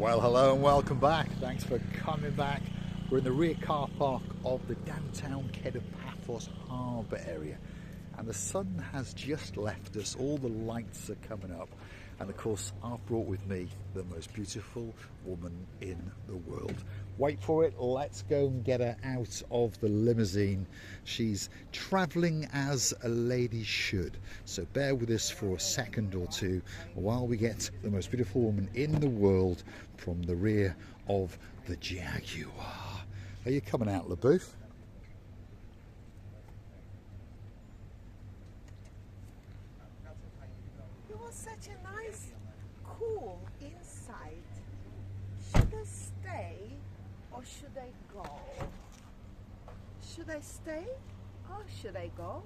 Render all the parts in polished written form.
Well, hello and welcome back. Thanks for coming back. We're in the rear car park of the downtown Paphos Harbour area, and the sun has just left us. All the lights are coming up, and of course I've brought with me the most beautiful woman in the world. Wait for it, let's go and get her out of the limousine. She's travelling as a lady should, so bear with us for a second or two while we get the most beautiful woman in the world from the rear of the Jaguar. Are you coming out, LaBouffe? It was such a nice, cool inside. Should I stay or should I go? Should I stay or should I go?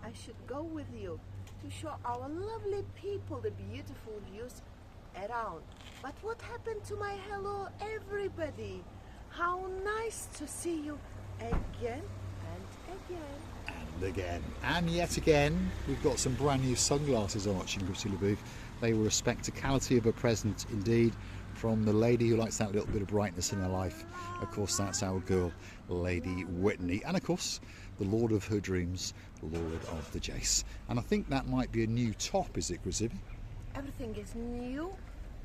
I should go with you to show our lovely people the beautiful views around. But what happened to my hello everybody? How nice to see you again and again. And again, and yet again, we've got some brand new sunglasses on watching Chrissy LaBouffe. They were a spectacality of a present indeed from the lady who likes that little bit of brightness in her life. Of course, that's our girl, Lady Whitney. And of course, the Lord of her dreams, Lord of the Jace. And I think that might be a new top, is it, Chrissy? Everything is new.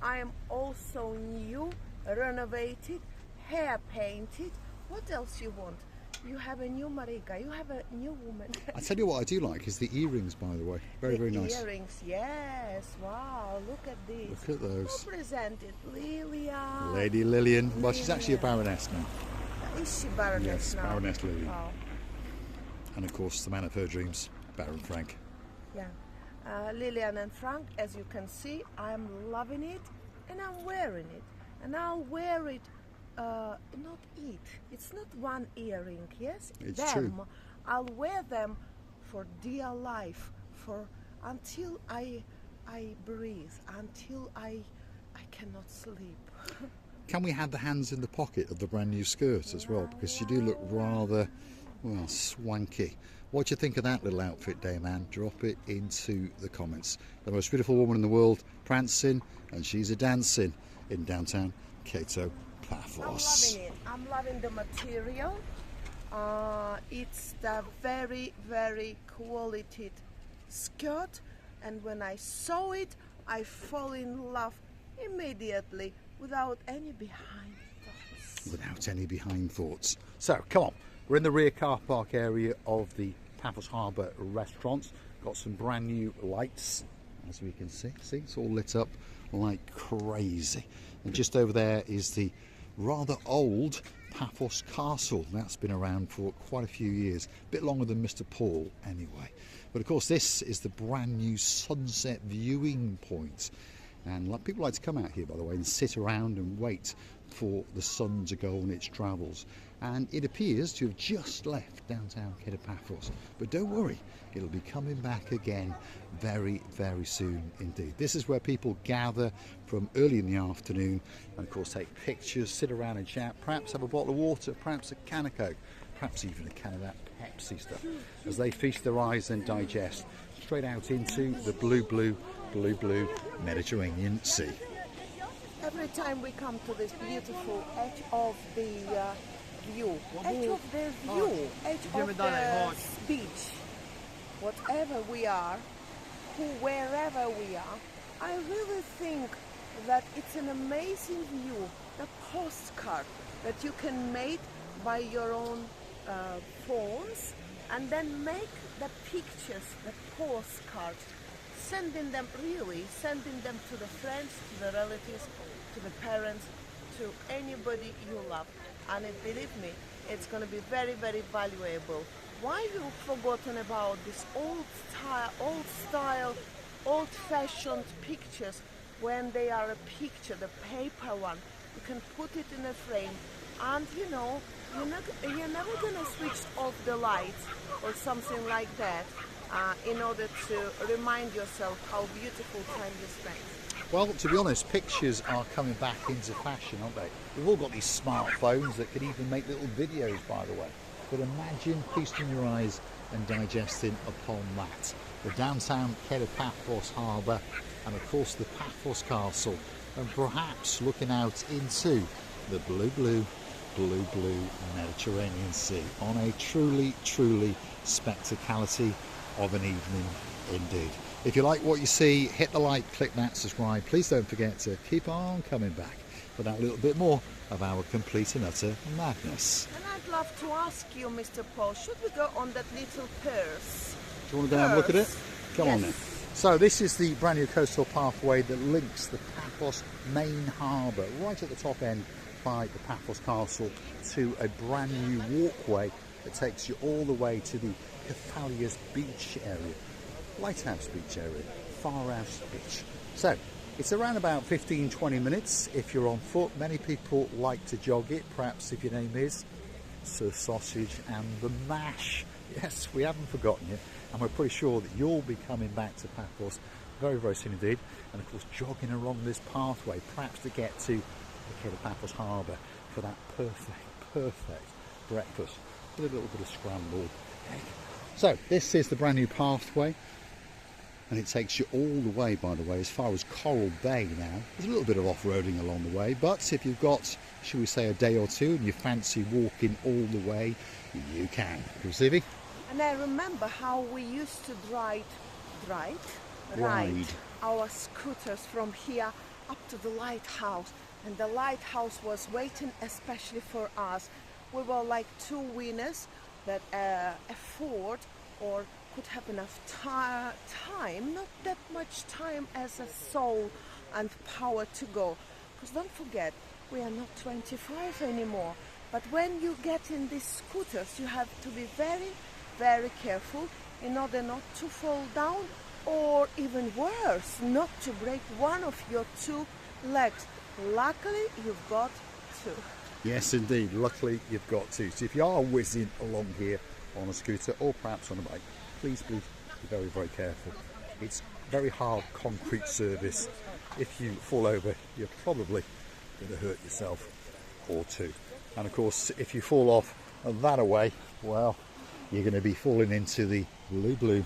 I am also new, renovated, hair painted. What else you want? You have a new Marika, you have a new woman. I tell you what I do like is the earrings, by the way. Very, very nice. The earrings, yes. Wow, look at these. Look at those. Who presented? Lillian. Lady Lillian. Well, she's actually a baroness now. Is she baroness yes, now? Baroness Lillian. Wow. And of course, the man of her dreams, Baron Frank. Yeah. Lillian and Frank, as you can see, I'm loving it and I'm wearing it. And I'll wear it, not it. It's not one earring, yes? It's them. true. I'll wear them for dear life, for until I breathe, until I cannot sleep. Can we have the hands in the pocket of the brand new skirt as well? Because you do look rather, well, swanky. What do you think of that little outfit, Dayman? Drop it into the comments. The most beautiful woman in the world, prancing, and she's a dancing in downtown Paphos. I'm loving it. I'm loving the material. It's the very, very quality skirt, and when I saw it, I fall in love immediately without any behind thoughts. Without any behind thoughts. So, come on. We're in the rear car park area of the Paphos Harbour restaurant. Got some brand new lights, as we can see. See, it's all lit up like crazy. And just over there is the rather old Paphos Castle. That's been around for quite a few years, a bit longer than Mr. Paul anyway. But of course, this is the brand new sunset viewing point. And people like to come out here, by the way, and sit around and wait for the sun to go on its travels. And it appears to have just left downtown Paphos. But don't worry, it'll be coming back again very, very soon indeed. This is where people gather from early in the afternoon and of course take pictures, sit around and chat, perhaps have a bottle of water, perhaps a can of Coke, perhaps even a can of that Pepsi stuff, as they feast their eyes and digest straight out into the blue Mediterranean Sea. Every time we come to this beautiful edge of the view, edge of the beach, whatever we are, wherever we are, I really think that it's an amazing view, the postcard that you can make by your own phones, and then make the pictures, the postcards, sending them to the friends, to the relatives, to the parents, to anybody you love. And believe me, it's going to be very, very valuable. Why have you forgotten about this old-fashioned pictures when they are a picture, the paper one? You can put it in a frame, and you know, you're never going to switch off the lights or something like that in order to remind yourself how beautiful time you spent. Well, to be honest, pictures are coming back into fashion, aren't they? We've all got these smartphones that can even make little videos, by the way. But imagine feasting your eyes and digesting upon that. The downtown Paphos Harbour and of course the Paphos Castle. and perhaps looking out into the blue Mediterranean Sea on a truly spectacality of an evening indeed. If you like what you see, hit the like, click that subscribe. Please don't forget to keep on coming back for that little bit more of our complete and utter madness. And I'd love to ask you, Mr. Paul, should we go on that little Piers? Do you want to go and have a look at it? Come Yes. on then. So this is the brand new coastal pathway that links the Paphos main harbour right at the top end by the Paphos Castle to a brand new walkway that takes you all the way to the Cephalias beach area, Lighthouse beach area, Farhouse beach. So it's around about 15-20 minutes if you're on foot. Many people like to jog it, perhaps if your name is Sir Sausage and the Mash. Yes, we haven't forgotten you, and we're pretty sure that you'll be coming back to Paphos very soon indeed, and of course jogging along this pathway, perhaps to get to the Paphos Harbour for that perfect breakfast with a little bit of scrambled egg. So this is the brand new pathway, and it takes you all the way, by the way, as far as Coral Bay now. There's a little bit of off-roading along the way, but if you've got, shall we say, a day or two and you fancy walking all the way, you can. Stevie? And I remember how we used to ride our scooters from here up to the lighthouse, and the lighthouse was waiting especially for us. We were like two winners that afford or could have enough time, not that much time as a soul and power to go. Because don't forget, we are not 25 anymore. But when you get in these scooters, you have to be very careful in order not to fall down, or even worse, not to break one of your two legs. Luckily, you've got two. Yes, indeed. Luckily, you've got two. So if you are whizzing along here on a scooter or perhaps on a bike, please be very careful. It's very hard concrete surface. If you fall over, you're probably going to hurt yourself or two. And of course, if you fall off that away, well, you're going to be falling into the blue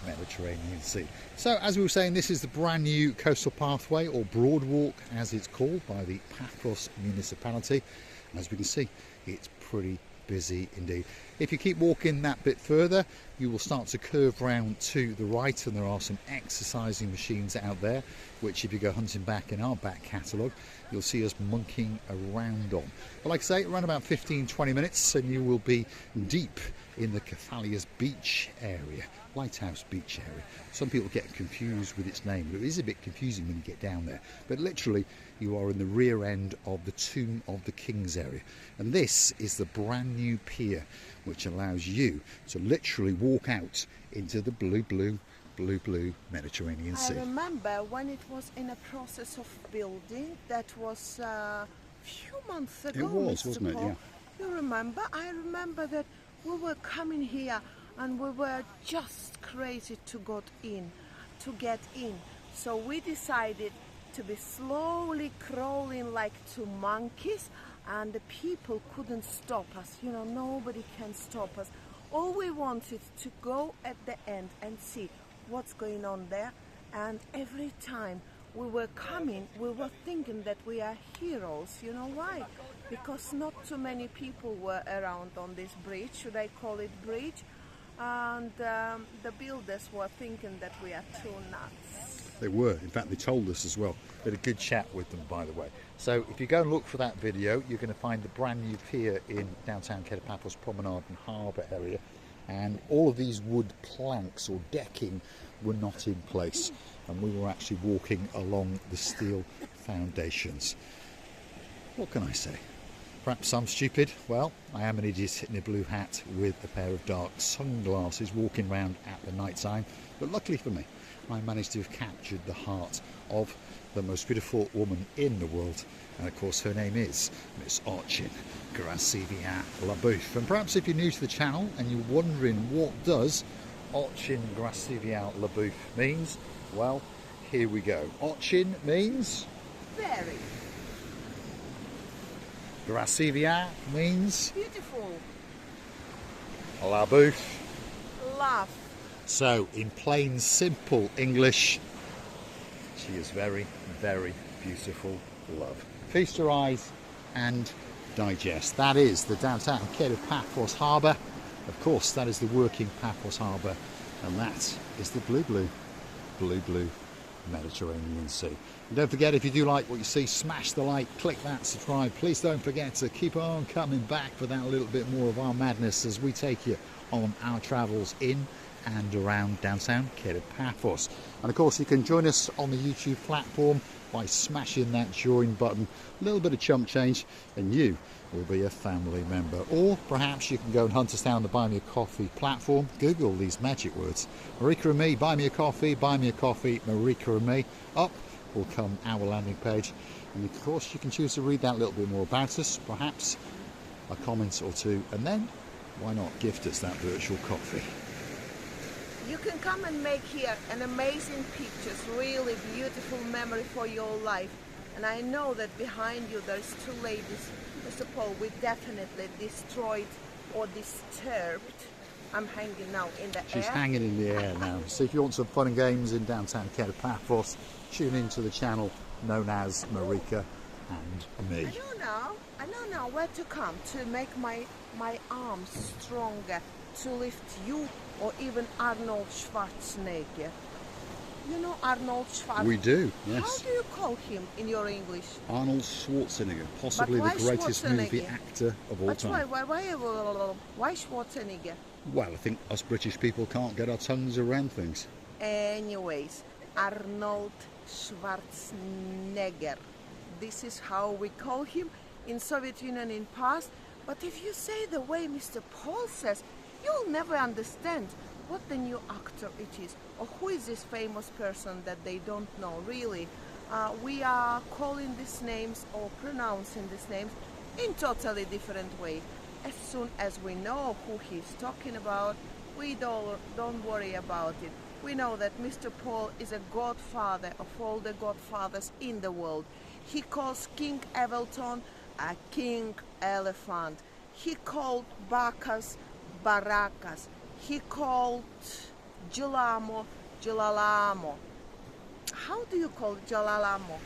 Mediterranean Sea. So as we were saying, this is the brand new coastal pathway, or Broadwalk as it's called by the Paphos municipality. And as we can see, it's pretty busy indeed. If you keep walking that bit further, you will start to curve round to the right, and there are some exercising machines out there, which if you go hunting back in our back catalogue, you'll see us monkeying around on. But like I say, around about 15-20 minutes and you will be deep in the Cephalias beach area, Lighthouse beach area. Some people get confused with its name, but it is a bit confusing when you get down there. But literally, you are in the rear end of the Tomb of the Kings area. And this is the brand new pier, which allows you to literally walk out into the blue Mediterranean Sea. I remember when it was in a process of building, that was a few months ago. It was, Mr. wasn't it? Paul. Yeah. You remember? I remember that we were coming here and we were just crazy to get in. So we decided to be slowly crawling like two monkeys, and the people couldn't stop us. You know, nobody can stop us. All we wanted to go at the end and see what's going on there. And every time we were coming, we were thinking that we are heroes. You know why? Because not too many people were around on this bridge, should I call it bridge? And the builders were thinking that we are too nuts. They were. In fact, they told us as well. We had a good chat with them, by the way. So if you go and look for that video, you're going to find the brand new pier in downtown Paphos Promenade and Harbour area. And all of these wood planks or decking were not in place. And we were actually walking along the steel foundations. What can I say? Perhaps I'm stupid. Well, I am an idiot in a blue hat with a pair of dark sunglasses walking around at the night time. But luckily for me, I managed to have captured the heart of the most beautiful woman in the world. And of course, her name is Miss Orchin Gracivia Labouf. And perhaps if you're new to the channel and you're wondering what does Orchin Gracivia Labouf means, well, here we go. Orchin means? Very. Gracivia means? Beautiful. Labouf. Love. So, in plain, simple English, She is very, very beautiful, love. Feast your eyes and digest. That is the downtown Cape of Paphos Harbour. Of course, that is the working Paphos Harbour, and that is the blue Mediterranean Sea. And don't forget, if you do like what you see, smash the like, click that subscribe. Please don't forget to keep on coming back for that little bit more of our madness as we take you on our travels in and around downtown Cape of Paphos. And of course, you can join us on the YouTube platform by smashing that join button. A little bit of chump change and you will be a family member. Or perhaps you can go and hunt us down the Buy Me a Coffee platform. Google these magic words, Marika and me, buy me a coffee, Marika and me. Up will come our landing page, and of course you can choose to read that a little bit more about us, perhaps a comment or two, and then why not gift us that virtual coffee. You can come and make here an amazing pictures, really beautiful memory for your life. And I know that behind you there's two ladies. Mr. Paul, we definitely destroyed or disturbed. I'm hanging now in the air. She's hanging in the air now. So if you want some fun and games in downtown Cape of Paphos, tune into the channel known as Marika and me. I know now where to come to make my arms stronger, to lift you or even Arnold Schwarzenegger. You know Arnold Schwarzenegger? We do, yes. How do you call him in your English? Arnold Schwarzenegger, possibly the greatest movie actor of all time. Why Schwarzenegger? Well, I think us British people can't get our tongues around things. Anyways, Arnold Schwarzenegger. This is how we call him in Soviet Union in past. But if you say the way Mr. Paul says, you'll never understand what the new actor it is, or who is this famous person that they don't know, really. We are calling these names or pronouncing these names in totally different way. As soon as we know who he's talking about, we don't worry about it. We know that Mr. Paul is a godfather of all the godfathers in the world. He calls King Evelton a king elephant. He called Bacchus Baracas. He called Gelamo Gelalamo. How do you call Gelalamo?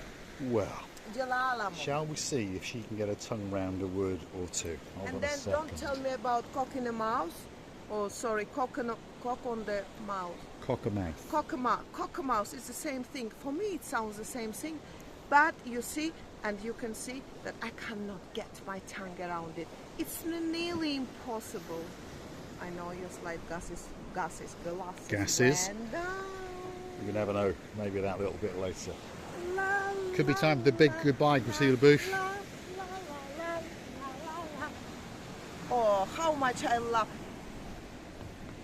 Well, Gelalamo. shall we see if she can get her tongue round a word or two? Hold And on then a second. don't tell me about cock in the mouse. Oh, sorry, cock on the mouth. Cockamouth. Cockamouse is the same thing. For me, it sounds the same thing. But you see, and you can see that I cannot get my tongue around it. It's nearly impossible. I know your slide gases. You never know. Maybe that little bit later. La, Could be la, time for the big la, goodbye, la, Priscilla Booth. la, la, la, la, la. Oh, how much I love.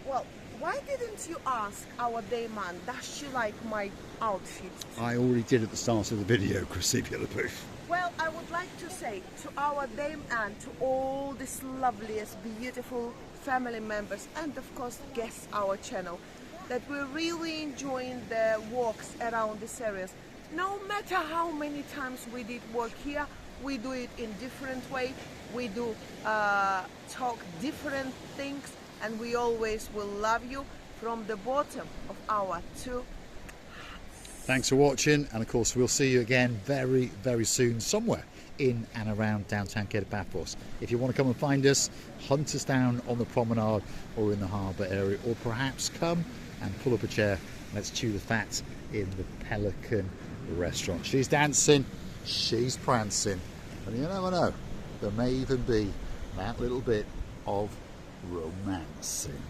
Well, why didn't you ask our dayman, does she like my outfit? I already did at the start of the video, Priscilla Booth. Well, I would like to say to our dame and to all these loveliest, beautiful family members and of course guests our channel, that we're really enjoying the walks around these areas. No matter how many times we did work here, we do it in different way. We do talk different things, and we always will love you from the bottom of our two. Thanks for watching, and of course we'll see you again very, very soon somewhere in and around downtown Cape of Paphos. If you want to come and find us, hunt us down on the promenade or in the harbour area, or perhaps come and pull up a chair. Let's chew the fat in the Pelican restaurant. She's dancing, she's prancing, and you never know, there may even be that little bit of romancing.